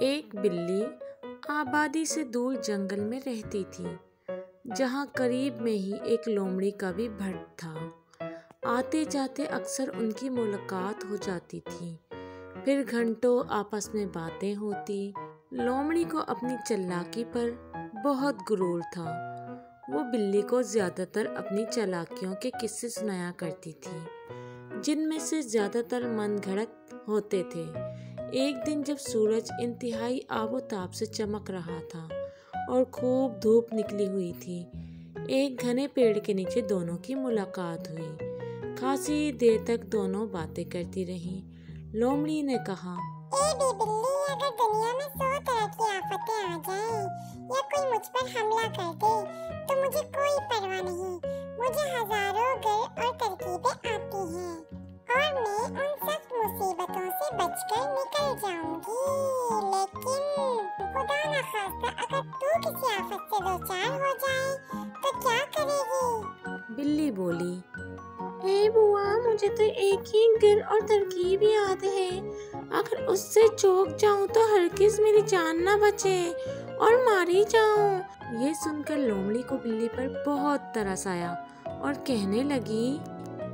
एक बिल्ली आबादी से दूर जंगल में रहती थी, जहाँ करीब में ही एक लोमड़ी का भी भट्ट था। आते जाते अक्सर उनकी मुलाकात हो जाती थी, फिर घंटों आपस में बातें होती। लोमड़ी को अपनी चालाकी पर बहुत गुरूर था। वो बिल्ली को ज्यादातर अपनी चालाकियों के किस्से सुनाया करती थी, जिनमें से ज्यादातर मनगढ़ंत होते थे। एक दिन जब सूरज इंतहाई आबोताब से चमक रहा था और खूब धूप निकली हुई थी, एक घने पेड़ के नीचे दोनों की मुलाकात हुई। खासी देर तक दोनों बातें करती रहीं। लोमड़ी ने कहा, ए बिल्ली, अगर दुनिया में 100 तरह की आफतें आ जाएं या कोई मुझ पर हमला कर दे तो मुझे कोई परवाह नहीं। मुझे हजारों गर और तरकीबें आती हैं और मैं उन सब मुसीबतों से बचकर निकल जाऊंगी। लेकिन खुदा न खास्ता अगर तू किसी आफत से दो चार हो जाए तो क्या करेगी? बिल्ली बोली, हे बुआ, मुझे तो एक ही गिर और तरकीब याद है। अगर उससे चौंक जाऊं तो हरगिज मेरी जान ना बचे और मारी जाऊं। ये सुनकर लोमड़ी को बिल्ली पर बहुत तरस आया और कहने लगी,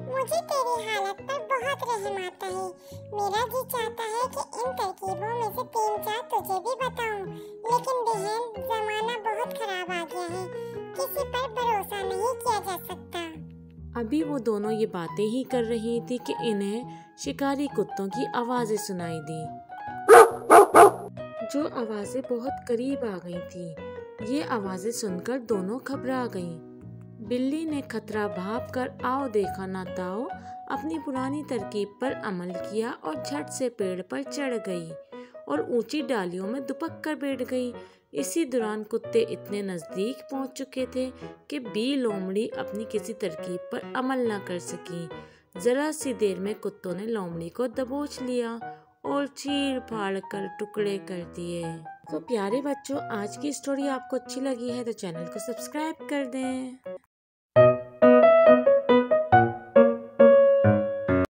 मुझे तेरी हालत पर बहुत रहम आता है। मेरा जी चाहता है कि इन तरकीबों में से 3-4 तुझे भी बताऊं, लेकिन बहन, जमाना बहुत खराब आ गया है, किसी पर भरोसा नहीं किया जा सकता। अभी वो दोनों ये बातें ही कर रही थी कि इन्हें शिकारी कुत्तों की आवाजें सुनाई दी, जो आवाजें बहुत करीब आ गई थी। ये आवाजें सुनकर दोनों घबरा गईं। बिल्ली ने खतरा भाप कर आओ देखा ना ताओ अपनी पुरानी तरकीब पर अमल किया और झट से पेड़ पर चढ़ गई और ऊंची डालियों में दुपक कर बैठ गई। इसी दौरान कुत्ते इतने नजदीक पहुंच चुके थे कि बी लोमड़ी अपनी किसी तरकीब पर अमल न कर सकी। जरा सी देर में कुत्तों ने लोमड़ी को दबोच लिया और चीर फाड़ कर टुकड़े कर दिए। तो प्यारे बच्चों, आज की स्टोरी आपको अच्छी लगी है तो चैनल को सब्सक्राइब कर दें।